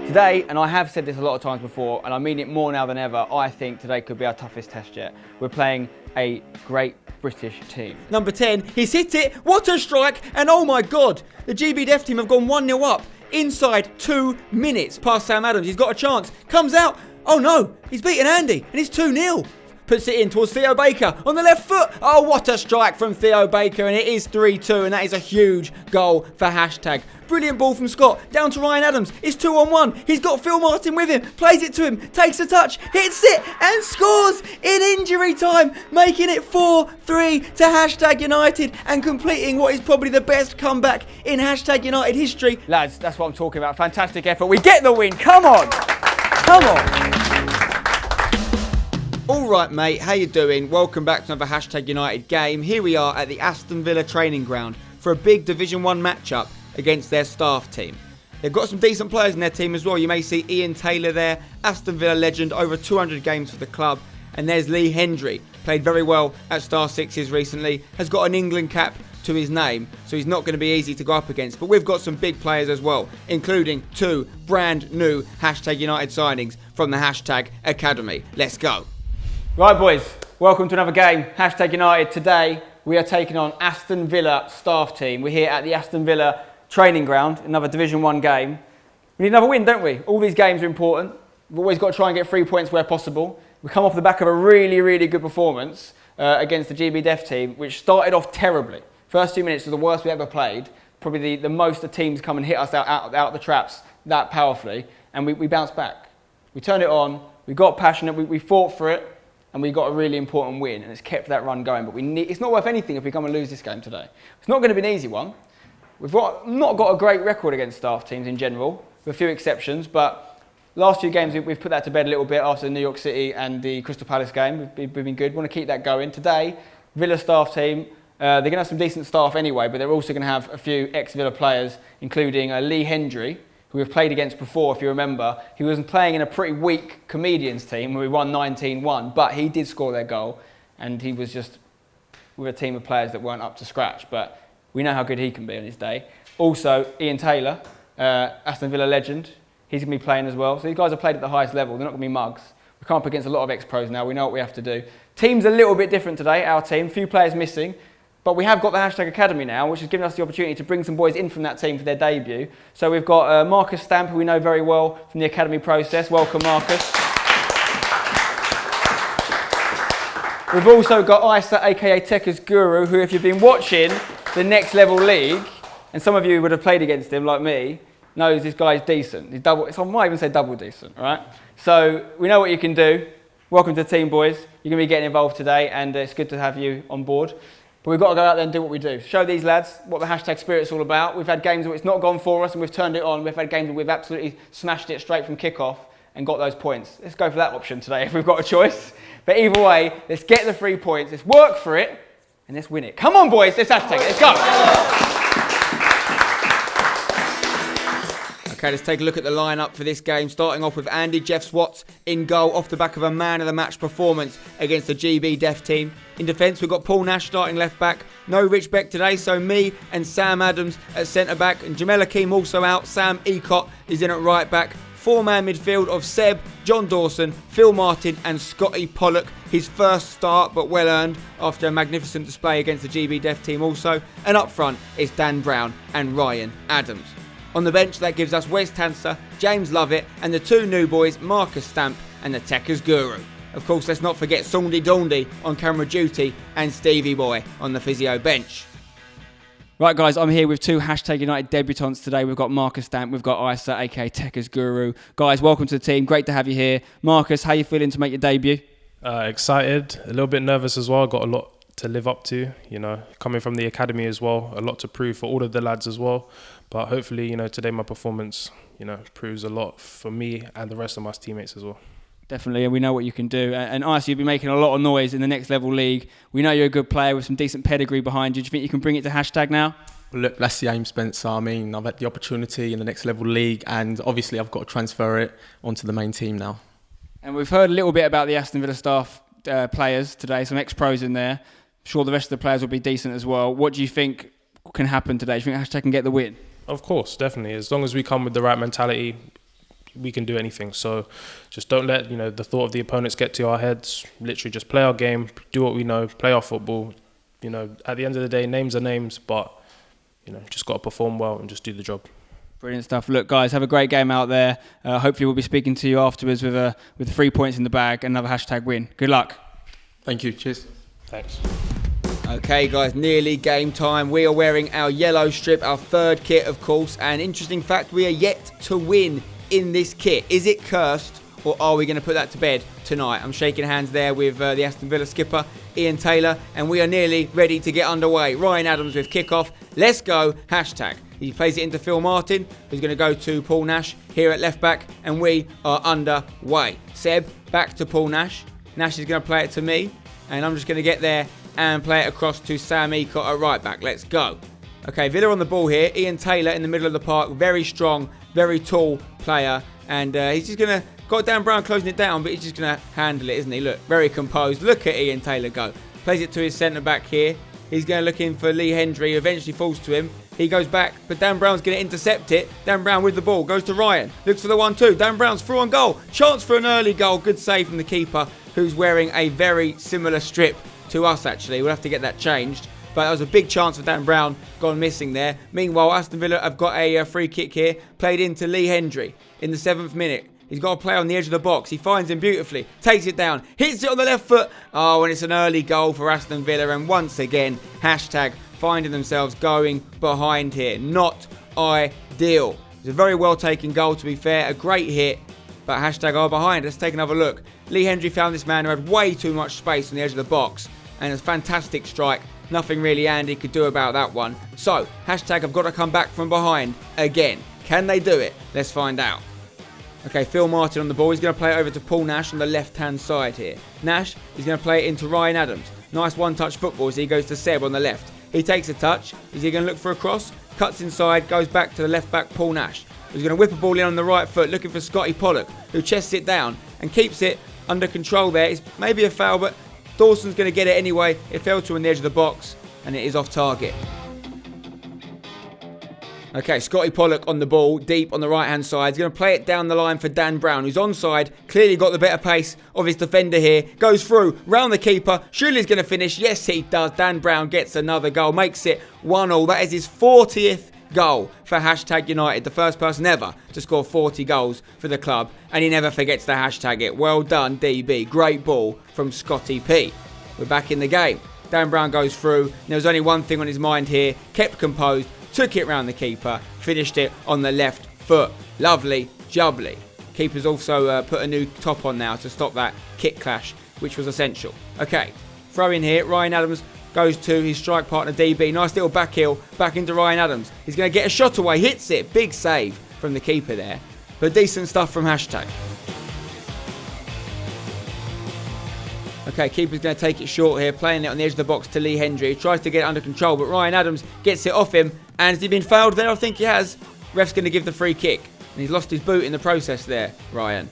Today, and I have said this a lot of times before, and I mean it more now than ever, I think today could be our toughest test yet. We're playing a great British team. Number 10, he's hit it, what a strike, and oh my god, the GB Def team have gone 1-0 up inside 2 minutes. Past Sam Adams, he's got a chance, comes out, oh no, he's beaten Andy, and it's 2-0. Puts it in towards Theo Baker on the left foot. Oh, what a strike from Theo Baker, and it is 3-2, and that is a huge goal for hashtag. Brilliant ball from Scott, down to Ryan Adams. It's 2-on-1. He's got Phil Martin with him, plays it to him, takes a touch, hits it, and scores in injury time, making it 4-3 to hashtag United, and completing what is probably the best comeback in hashtag United history. Lads, that's what I'm talking about. Fantastic effort. We get the win. Come on. Come on. All right, mate, how you doing? Welcome back to another hashtag United game. Here we are at the Aston Villa training ground for a big Division 1 matchup against their staff team. They've got some decent players in their team as well. You may see Ian Taylor there, Aston Villa legend, over 200 games for the club. And there's Lee Hendry, played very well at Star Sixes recently, has got an England cap to his name, so he's not going to be easy to go up against. But we've got some big players as well, including 2 brand new hashtag United signings from the hashtag Academy. Let's go. Right, boys, welcome to another game, hashtag United. Today, we are taking on Aston Villa staff team. We're here at the Aston Villa training ground, another Division 1 game. We need another win, don't we? All these games are important. We've always got to try and get 3 points where possible. We come off the back of a really, really good performance against the GB Def team, which started off terribly. First 2 minutes was the worst we ever played. Probably the most the teams come and hit us out the traps that powerfully, and we bounced back. We turned it on, we got passionate, we fought for it, and we got a really important win, and it's kept that run going. But it's not worth anything if we come and lose this game today. It's not going to be an easy one. We've not got a great record against staff teams in general, with a few exceptions, but last few games we've put that to bed a little bit after the New York City and the Crystal Palace game. We've been good. We want to keep that going. Today, Villa staff team, they're going to have some decent staff anyway, but they're also going to have a few ex-Villa players, including Lee Hendry, who we've played against before, if you remember. He was playing in a pretty weak Comedians team where we won 19-1, but he did score their goal, and he was just with a team of players that weren't up to scratch, but we know how good he can be on his day. Also, Ian Taylor, Aston Villa legend, he's going to be playing as well. So these guys have played at the highest level. They're not going to be mugs. We come up against a lot of ex-pros now. We know what we have to do. Team's a little bit different today, our team. Few players missing. But we have got the hashtag Academy now, which has given us the opportunity to bring some boys in from that team for their debut. So we've got Marcus Stamp, who we know very well from the Academy process. Welcome, Marcus. We've also got Isa, aka Tekka's Guru, who if you've been watching the Next Level League, and some of you would have played against him like me, knows this guy's decent. He's so I might even say double decent, all right? So we know what you can do. Welcome to the team, boys. You're going to be getting involved today, and it's good to have you on board. But we've got to go out there and do what we do. Show these lads what the hashtag spirit's all about. We've had games where it's not gone for us and we've turned it on. We've had games where we've absolutely smashed it straight from kickoff and got those points. Let's go for that option today if we've got a choice. But either way, let's get the 3 points. Let's work for it and let's win it. Come on, boys. Let's hashtag it. Let's go. Okay, let's take a look at the lineup for this game. Starting off with Andy Jeff Swats in goal off the back of a man of the match performance against the GB Def team. In defence, we've got Paul Nash starting left back. No Rich Beck today, so me and Sam Adams at centre back. And Jamel Akeem also out. Sam Ecott is in at right back. 4-man midfield of Seb, John Dawson, Phil Martin and Scotty Pollock. His first start, but well earned after a magnificent display against the GB Def team also. And up front is Dan Brown and Ryan Adams. On the bench, that gives us Wes Tanser, James Lovett and the 2 new boys, Marcus Stamp and the Tekka's Guru. Of course, let's not forget Saundy Daundy on camera duty and Stevie Boy on the physio bench. Right, guys, I'm here with 2 hashtag United debutants today. We've got Marcus Stamp, we've got Isa, aka Tekka's Guru. Guys, welcome to the team. Great to have you here. Marcus, how you feeling to make your debut? Excited, a little bit nervous as well. Got a lot to live up to, coming from the academy as well. A lot to prove for all of the lads as well. But hopefully, today my performance, proves a lot for me and the rest of my teammates as well. Definitely, and we know what you can do. And Ice, you'll be making a lot of noise in the Next Level League. We know you're a good player with some decent pedigree behind you. Do you think you can bring it to hashtag now? Look, that's the aim, Spencer. I mean, I've had the opportunity in the Next Level League, and obviously I've got to transfer it onto the main team now. And we've heard a little bit about the Aston Villa staff players today, some ex-pros in there. I'm sure the rest of the players will be decent as well. What do you think can happen today? Do you think hashtag can get the win? Of course, definitely. As long as we come with the right mentality, we can do anything. So just don't let the thought of the opponents get to our heads. Literally just play our game, do what we know, play our football. At the end of the day, names are names, but just got to perform well and just do the job. Brilliant stuff. Look, guys, have a great game out there. Hopefully we'll be speaking to you afterwards with 3 points in the bag, another hashtag win. Good luck. Thank you. Cheers. Thanks. Okay guys, nearly game time. We are wearing our yellow strip, our third kit of course, and interesting fact, we are yet to win in this kit. Is it cursed, or are we going to put that to bed tonight? I'm shaking hands there with the Aston Villa skipper, Ian Taylor, and we are nearly ready to get underway. Ryan Adams with kickoff. Let's go, hashtag. He plays it into Phil Martin, who's going to go to Paul Nash here at left back, and we are underway. Seb, back to Paul Nash. Nash is going to play it to me, and I'm just going to get there and play it across to Sam Ecott at right back. Let's go. Okay, Villa on the ball here. Ian Taylor in the middle of the park. Very strong, very tall player. And he's just going to... Got Dan Brown closing it down, but he's just going to handle it, isn't he? Look, very composed. Look at Ian Taylor go. Plays it to his centre-back here. He's going to look in for Lee Hendry, who eventually falls to him. He goes back, but Dan Brown's going to intercept it. Dan Brown with the ball. Goes to Ryan. Looks for the 1-2. Dan Brown's through on goal. Chance for an early goal. Good save from the keeper, who's wearing a very similar strip to us, actually. We'll have to get that changed. But that was a big chance for Dan Brown, gone missing there. Meanwhile, Aston Villa have got a free kick here, played into Lee Hendry in the 7th minute. He's got to play on the edge of the box. He finds him beautifully, takes it down, hits it on the left foot. Oh, and it's an early goal for Aston Villa. And once again, hashtag finding themselves going behind here. Not ideal. It's a very well taken goal, to be fair. A great hit, but hashtag are behind. Let's take another look. Lee Hendry found this man who had way too much space on the edge of the box. And a fantastic strike. Nothing really Andy could do about that one. So, hashtag have got to come back from behind again. Can they do it? Let's find out. Okay, Phil Martin on the ball. He's going to play it over to Paul Nash on the left-hand side here. Nash is going to play it into Ryan Adams. Nice one-touch football as he goes to Seb on the left. He takes a touch. Is he going to look for a cross? Cuts inside, goes back to the left-back Paul Nash. He's going to whip a ball in on the right foot, looking for Scotty Pollock, who chests it down and keeps it under control there. It's maybe a foul, but Dawson's going to get it anyway. It fell to on the edge of the box, and it is off target. Okay, Scotty Pollock on the ball, deep on the right-hand side. He's going to play it down the line for Dan Brown, who's onside. Clearly got the better pace of his defender here. Goes through, round the keeper. Surely he's going to finish. Yes, he does. Dan Brown gets another goal, makes it 1-1. That is his 40th goal for hashtag United. The first person ever to score 40 goals for the club. And he never forgets to hashtag it. Well done, DB. Great ball from Scotty P. We're back in the game. Dan Brown goes through. There was only one thing on his mind here. Kept composed. Took it round the keeper, finished it on the left foot. Lovely, jubbly. Keeper's also put a new top on now to stop that kick clash, which was essential. Okay, throw in here. Ryan Adams goes to his strike partner DB. Nice little back heel, back into Ryan Adams. He's going to get a shot away, hits it. Big save from the keeper there. But decent stuff from hashtag. Okay, keeper's going to take it short here, playing it on the edge of the box to Lee Hendry. He tries to get it under control, but Ryan Adams gets it off him. And has he been fouled there? I think he has. Ref's going to give the free kick. And he's lost his boot in the process there, Ryan.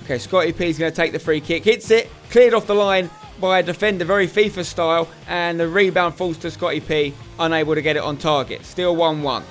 Okay, Scotty P's going to take the free kick. Hits it, cleared off the line by a defender, very FIFA style. And the rebound falls to Scotty P, unable to get it on target. Still 1-1.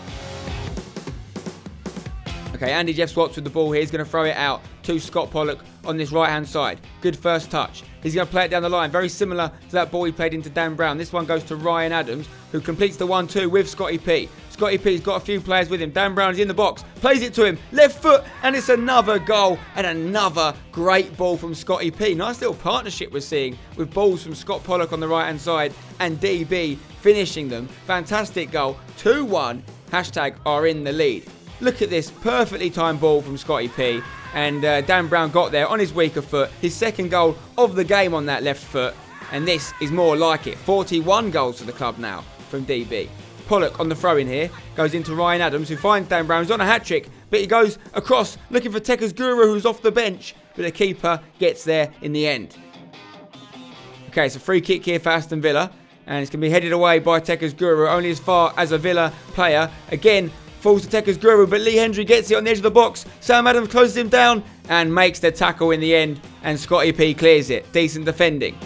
Okay, Andy Jeff Swats with the ball here. He's going to throw it out to Scott Pollock on this right-hand side. Good first touch. He's going to play it down the line. Very similar to that ball he played into Dan Brown. This one goes to Ryan Adams, who completes the 1-2 with Scotty P. Scotty P's got a few players with him. Dan Brown is in the box. Plays it to him. Left foot. And it's another goal. And another great ball from Scotty P. Nice little partnership we're seeing with balls from Scott Pollock on the right-hand side and DB finishing them. Fantastic goal. 2-1. Hashtag are in the lead. Look at this perfectly timed ball from Scotty P. And Dan Brown got there on his weaker foot. His second goal of the game on that left foot. And this is more like it. 41 goals for the club now from DB. Pollock on the throw in here. Goes into Ryan Adams, who finds Dan Brown. He's on a hat-trick. But he goes across looking for Tekka's Guru, who's off the bench. But the keeper gets there in the end. Okay, it's a free kick here for Aston Villa. And it's going to be headed away by Tekka's Guru. Only as far as a Villa player. Again, falls to Tekka's Guru, but Lee Hendry gets it on the edge of the box. Sam Adams closes him down and makes the tackle in the end. And Scotty P clears it. Decent defending.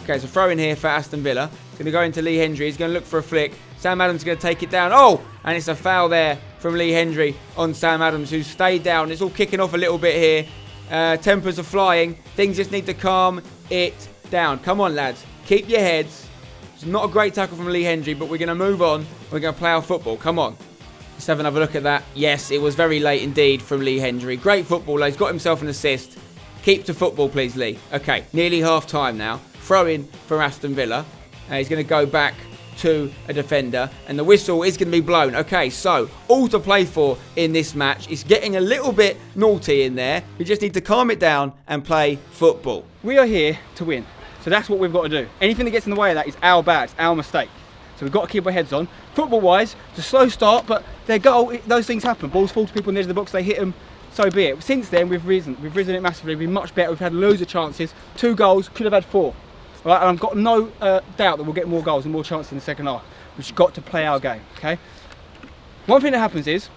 Okay, so throw in here for Aston Villa. It's going to go into Lee Hendry. He's going to look for a flick. Sam Adams is going to take it down. Oh, and it's a foul there from Lee Hendry on Sam Adams, who's stayed down. It's all kicking off a little bit here. Tempers are flying. Things just need to calm it down. Come on, lads. Keep your heads. It's not a great tackle from Lee Hendry, but we're going to move on. We're going to play our football. Come on. Let's have another look at that. Yes, it was very late indeed from Lee Hendry. Great footballer. He's got himself an assist. Keep to football, please, Lee. Okay, nearly half time now. Throw in for Aston Villa. He's going to go back to a defender, and the whistle is going to be blown. Okay, so all to play for in this match. It's getting a little bit naughty in there. We just need to calm it down and play football. We are here to win. So that's what we've got to do. Anything that gets in the way of that is our bad, it's our mistake. So we've got to keep our heads on. Football-wise, it's a slow start, but their goal, those things happen. Balls fall to people in the edge of the box, they hit them, so be it. Since then, we've risen it massively. We've been much better. We've had loads of chances. 2 goals, could have had 4. Right, and I've got no doubt that we'll get more goals and more chances in the second half. We've just got to play our game, okay? One thing that happens is,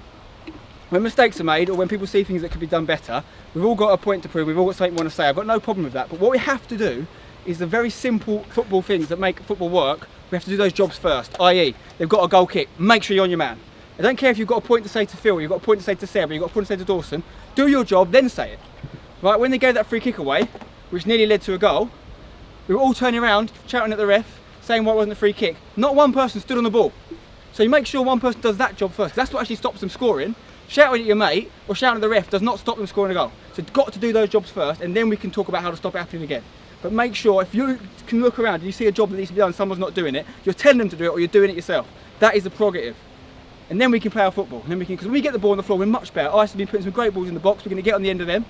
when mistakes are made or when people see things that could be done better, we've all got a point to prove, we've all got something we want to say. I've got no problem with that, but what we have to do is the very simple football things that make football work. We have to do those jobs first, i.e. they've got a goal kick, make sure you're on your man. I don't care if you've got a point to say to Phil, you've got a point to say to Seb, you've got a point to say to Dawson. Do your job, then say it. Right, when they gave that free kick away, which nearly led to a goal, we were all turning around, shouting at the ref, saying why it wasn't a free kick. Not one person stood on the ball. So you make sure one person does that job first. That's what actually stops them scoring. Shouting at your mate or shouting at the ref does not stop them scoring a goal. So you've got to do those jobs first, and then we can talk about how to stop it happening again. But make sure, if you can look around and you see a job that needs to be done and someone's not doing it, you're telling them to do it or you're doing it yourself. That is the prerogative. And then we can play our football. And then we can, because when we get the ball on the floor, we're much better. Ice has been putting some great balls in the box. We're going to get on the end of them.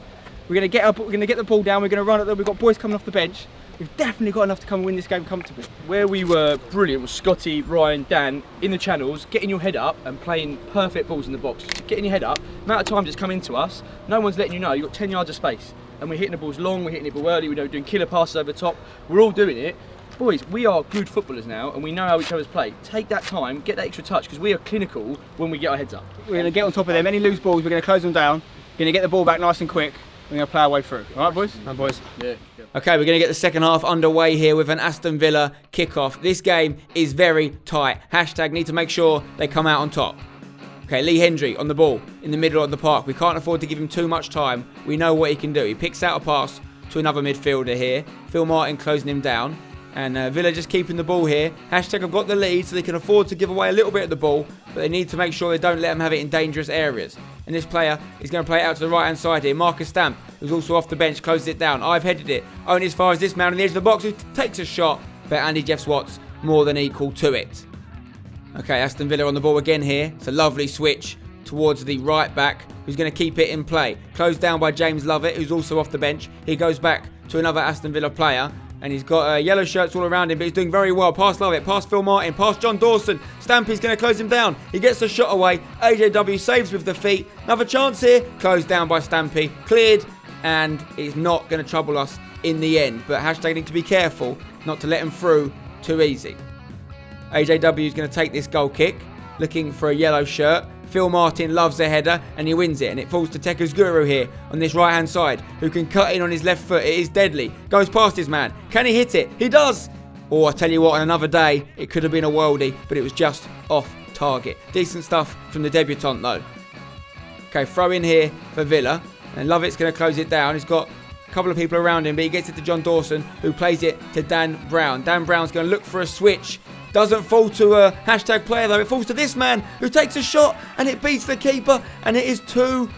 We're going to get the ball down. We're going to run at them. We've got boys coming off the bench. We've definitely got enough to come and win this game comfortably. Where we were brilliant was Scotty, Ryan, Dan in the channels, getting your head up and playing perfect balls in the box. Getting your head up, amount of times it's come into us, no one's letting you know, you've got 10 yards of space. And we're hitting the balls long, we're hitting the ball early, we're doing killer passes over the top. We're all doing it. Boys, we are good footballers now and we know how each other's play. Take that time, get that extra touch, because we are clinical when we get our heads up. We're going to get on top of them. Any loose balls, we're going to close them down. We're going to get the ball back nice and quick. We're going to play our way through. All right, boys? Right, boys. Yeah. Okay, we're going to get the second half underway here with an Aston Villa kickoff. This game is very tight. Hashtag need to make sure they come out on top. Okay, Lee Hendry on the ball in the middle of the park. We can't afford to give him too much time. We know what he can do. He picks out a pass to another midfielder here. Phil Martin closing him down. And Villa just keeping the ball here. Hashtag have got the lead so they can afford to give away a little bit of the ball, but they need to make sure they don't let them have it in dangerous areas. And this player is going to play it out to the right hand side here. Marcus Stamp, who's also off the bench, closes it down. I've headed it only as far as this man on the edge of the box, who takes a shot, but Andy Jeff Watts more than equal to it. Okay, Aston Villa on the ball again here. It's a lovely switch towards the right back, who's going to keep it in play. Closed down by James Lovett, who's also off the bench. He goes back to another Aston Villa player. And he's got yellow shirts all around him, but he's doing very well. Past Lovett, past Phil Martin, past John Dawson. Stampy's going to close him down. He gets the shot away. AJW saves with the feet. Another chance here. Closed down by Stampy. Cleared. And it's not going to trouble us in the end. But hashtag need to be careful not to let him through too easy. AJW is going to take this goal kick. Looking for a yellow shirt. Phil Martin loves the header and he wins it, and it falls to Teka's Guru here on this right hand side, who can cut in on his left foot. It is deadly. Goes past his man. Can he hit it? He does. Oh, I tell you what, on another day it could have been a worldie, but it was just off target. Decent stuff from the debutant though. Okay, throw in here for Villa, and Lovett's going to close it down. He's got a couple of people around him, but he gets it to John Dawson, who plays it to Dan Brown. Dan Brown's going to look for a switch. Doesn't fall to a hashtag player though. It falls to this man who takes a shot and it beats the keeper, and it is 2-2.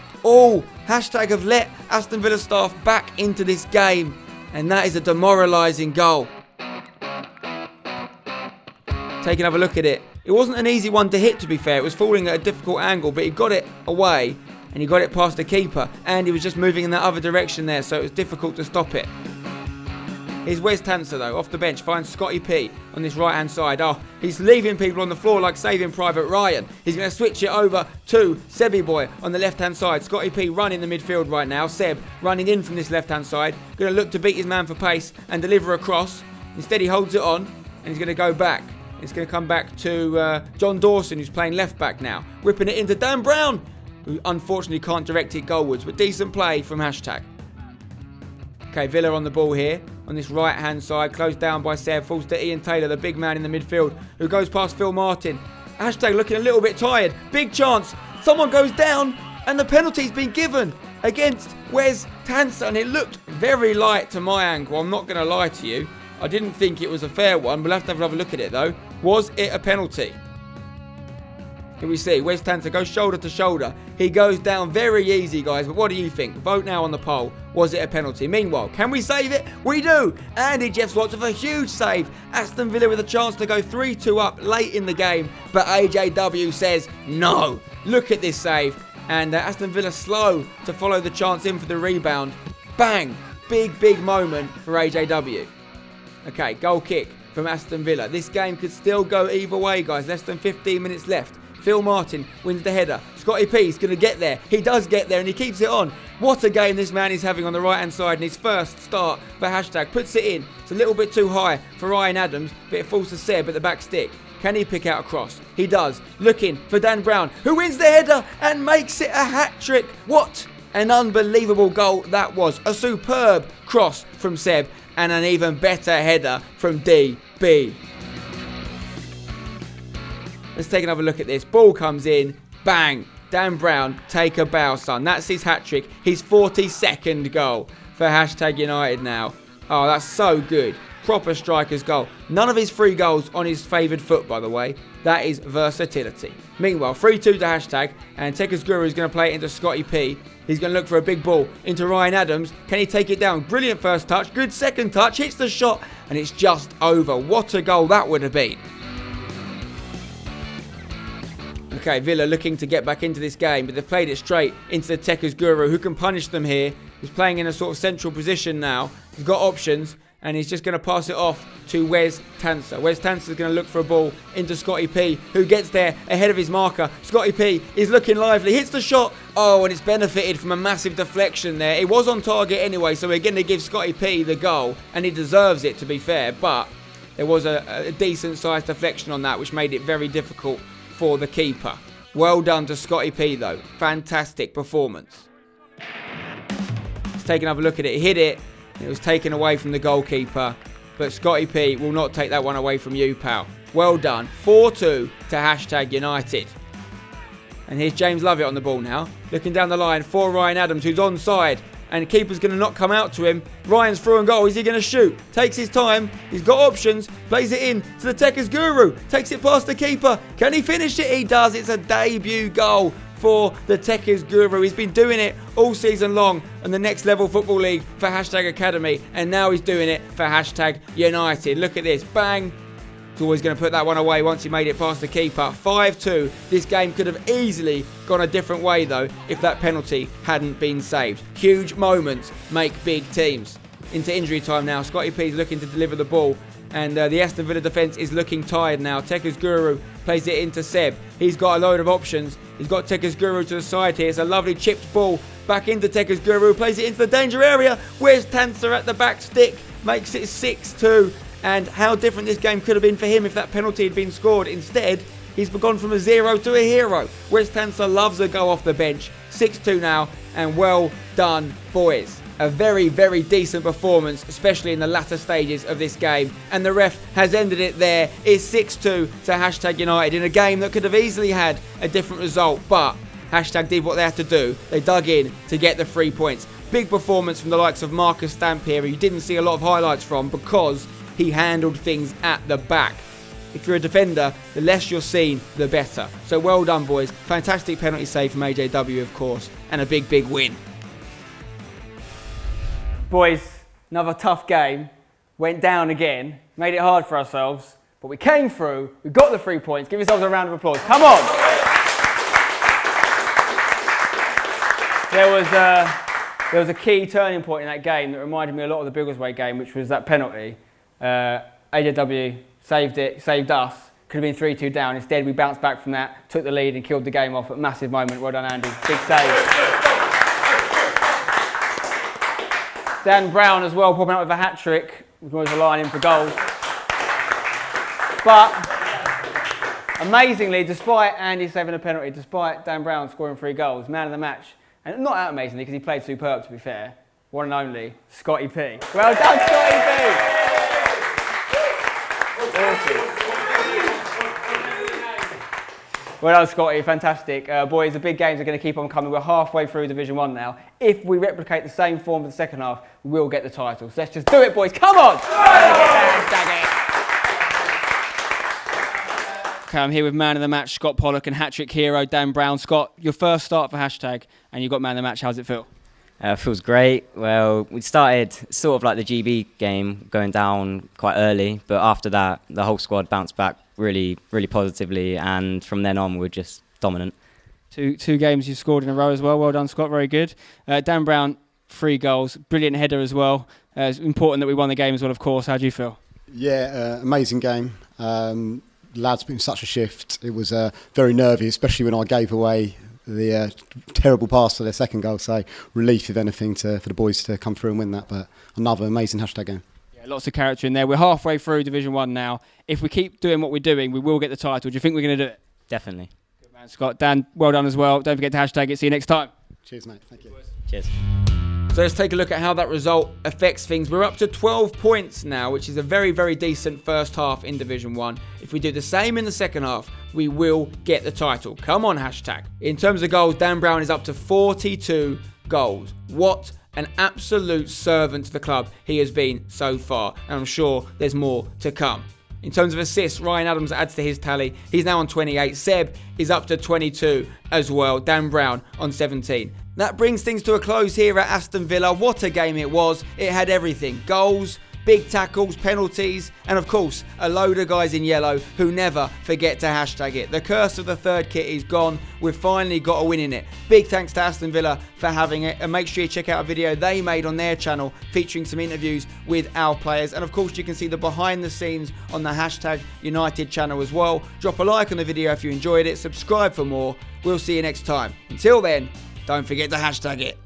Hashtag have let Aston Villa staff back into this game, and that is a demoralising goal. Take another look at it. It wasn't an easy one to hit, to be fair. It was falling at a difficult angle, but he got it away and he got it past the keeper, and he was just moving in that other direction there, so it was difficult to stop it. Here's Wes Tanser though, off the bench, finds Scotty P on this right hand side. Oh, he's leaving people on the floor like Saving Private Ryan. He's going to switch it over to Sebby Boy on the left hand side. Scotty P running the midfield right now. Seb running in from this left hand side. Going to look to beat his man for pace and deliver a cross. Instead he holds it on and he's going to go back. It's going to come back to John Dawson, who's playing left back now. Whipping it into Dan Brown, who unfortunately can't direct it goalwards, but decent play from hashtag. Okay, Villa on the ball here. on this right-hand side, closed down by Seb, falls to Ian Taylor, the big man in the midfield, who goes past Phil Martin. Hashtag looking a little bit tired. Big chance. Someone goes down, and the penalty's been given against Wes Tanser, and it looked very light to my ankle. I'm not going to lie to you. I didn't think it was a fair one. We'll have to have another look at it, though. Was it a penalty? Can we see? Wes Tanser goes shoulder to shoulder. He goes down very easy, guys. But what do you think? Vote now on the poll. Was it a penalty? Meanwhile, can we save it? We do! Andy Jeff Swats with a huge save. Aston Villa with a chance to go 3-2 up late in the game. But AJW says no. Look at this save. And Aston Villa slow to follow the chance in for the rebound. Bang! Big moment for AJW. Okay, goal kick from Aston Villa. This game could still go either way, guys. Less than 15 minutes left. Phil Martin wins the header. Scotty P's going to get there. He does get there and he keeps it on. What a game this man is having on the right-hand side in his first start for Hashtag. Puts it in. It's a little bit too high for Ryan Adams, but it falls to Seb at the back stick. Can he pick out a cross? He does. Looking for Dan Brown, who wins the header and makes it a hat-trick. What an unbelievable goal that was. A superb cross from Seb and an even better header from DB. Let's take another look at this. Ball comes in. Bang. Dan Brown, take a bow, son. That's his hat-trick. His 42nd goal for Hashtag United now. Oh, that's so good. Proper striker's goal. None of his 3 goals on his favoured foot, by the way. That is versatility. Meanwhile, 3-2 to Hashtag, and Tekka's Guru is going to play it into Scotty P. He's going to look for a big ball into Ryan Adams. Can he take it down? Brilliant first touch. Good second touch. Hits the shot, and it's just over. What a goal that would have been. Okay, Villa looking to get back into this game, but they've played it straight into the Tekka's Guru, who can punish them here. He's playing in a sort of central position now. He's got options, and he's just going to pass it off to Wes Tanser. Wes Tanser's going to look for a ball into Scotty P, who gets there ahead of his marker. Scotty P is looking lively, hits the shot. Oh, and it's benefited from a massive deflection there. It was on target anyway, so we're going to give Scotty P the goal, and he deserves it, to be fair, but there was a decent-sized deflection on that, which made it very difficult for the keeper. Well done to Scotty P, though. Fantastic performance. Let's take another look at it. Hit it. It was taken away from the goalkeeper, but Scotty P will not take that one away from you, pal. Well done. 4-2 to Hashtag United. And here's James Lovett on the ball now. Looking down the line for Ryan Adams, who's onside. And the keeper's going to not come out to him. Ryan's through and goal. Is he going to shoot? Takes his time. He's got options. Plays it in to the Tekka's Guru. Takes it past the keeper. Can he finish it? He does. It's a debut goal for the Tekka's Guru. He's been doing it all season long in the Next Level Football League for Hashtag Academy. And now he's doing it for Hashtag United. Look at this. Bang. He's always going to put that one away once he made it past the keeper. 5-2. This game could have easily gone a different way, though, if that penalty hadn't been saved. Huge moments make big teams. Into injury time now. Scotty P's looking to deliver the ball. And the Aston Villa defence is looking tired now. Tekka's Guru plays it into Seb. He's got a load of options. He's got Tekka's Guru to the side here. It's a lovely chipped ball back into Tekka's Guru. Plays it into the danger area. Where's Tanser at the back stick? Makes it 6-2. And how different this game could have been for him if that penalty had been scored. Instead, he's gone from a 0 to a hero. Wes Tanser loves a go off the bench. 6-2 now, and well done, boys. A very, very decent performance, especially in the latter stages of this game. And the ref has ended it there. It's 6-2 to Hashtag United in a game that could have easily had a different result. But Hashtag did what they had to do. They dug in to get the 3 points. Big performance from the likes of Marcus Stamp here, who you didn't see a lot of highlights from because he handled things at the back. If you're a defender, the less you're seen, the better. So well done, boys. Fantastic penalty save from AJW, of course, and a big, big win. Boys, another tough game. Went down again. Made it hard for ourselves. But we came through. We got the 3 points. Give yourselves a round of applause. Come on! There was a key turning point in that game that reminded me a lot of the Biggleswade game, which was that penalty. AJW saved us. Could have been 3-2 down. Instead, we bounced back from that, took the lead and killed the game off. A massive moment. Well done, Andy. Big save. Dan Brown as well, popping out with a hat-trick. We can always rely on him for goals. But amazingly, despite Andy saving a penalty, despite Dan Brown scoring 3 goals, man of the match, and not that amazingly because he played superb, to be fair, one and only Scotty P. Well done, Scotty P. Awesome. Well done, Scotty, fantastic. Boys, the big games are going to keep on coming. We're halfway through Division 1 now. If we replicate the same form for the second half, we will get the title. So let's just do it, boys. Come on! Okay, I'm here with man of the match, Scott Pollock, and hat-trick hero, Dan Brown. Scott, your first start for hashtag, and you got man of the match. How's it feel? Feels great. Well, we started sort of like the GB game, going down quite early, but after that, the whole squad bounced back really, really positively, and from then on, we're just dominant. Two games you've scored in a row as well. Well done, Scott. Very good. Dan Brown, 3 goals. Brilliant header as well. It's important that we won the game as well, of course. How do you feel? Yeah, amazing game. Lads put in such a shift. It was very nervy, especially when I gave away the terrible pass for their second goal. So relief, if anything, for the boys to come through and win that. But another amazing hashtag game. Yeah, lots of character in there. We're halfway through Division 1 now. If we keep doing what we're doing, we will get the title. Do you think we're going to do it? Definitely. Good man, Scott. Dan, well done as well. Don't forget to hashtag it. See you next time. Cheers, mate. Thank you. Cheers. So let's take a look at how that result affects things. We're up to 12 points now, which is a very, very decent first half in Division 1. If we do the same in the second half, we will get the title. Come on, hashtag. In terms of goals, Dan Brown is up to 42 goals. What an absolute servant to the club he has been so far. And I'm sure there's more to come. In terms of assists, Ryan Adams adds to his tally. He's now on 28. Seb is up to 22 as well. Dan Brown on 17. That brings things to a close here at Aston Villa. What a game it was. It had everything. Goals, big tackles, penalties, and of course, a load of guys in yellow who never forget to hashtag it. The curse of the third kit is gone. We've finally got a win in it. Big thanks to Aston Villa for having it. And make sure you check out a video they made on their channel featuring some interviews with our players. And of course, you can see the behind the scenes on the hashtag United channel as well. Drop a like on the video if you enjoyed it. Subscribe for more. We'll see you next time. Until then, don't forget to hashtag it.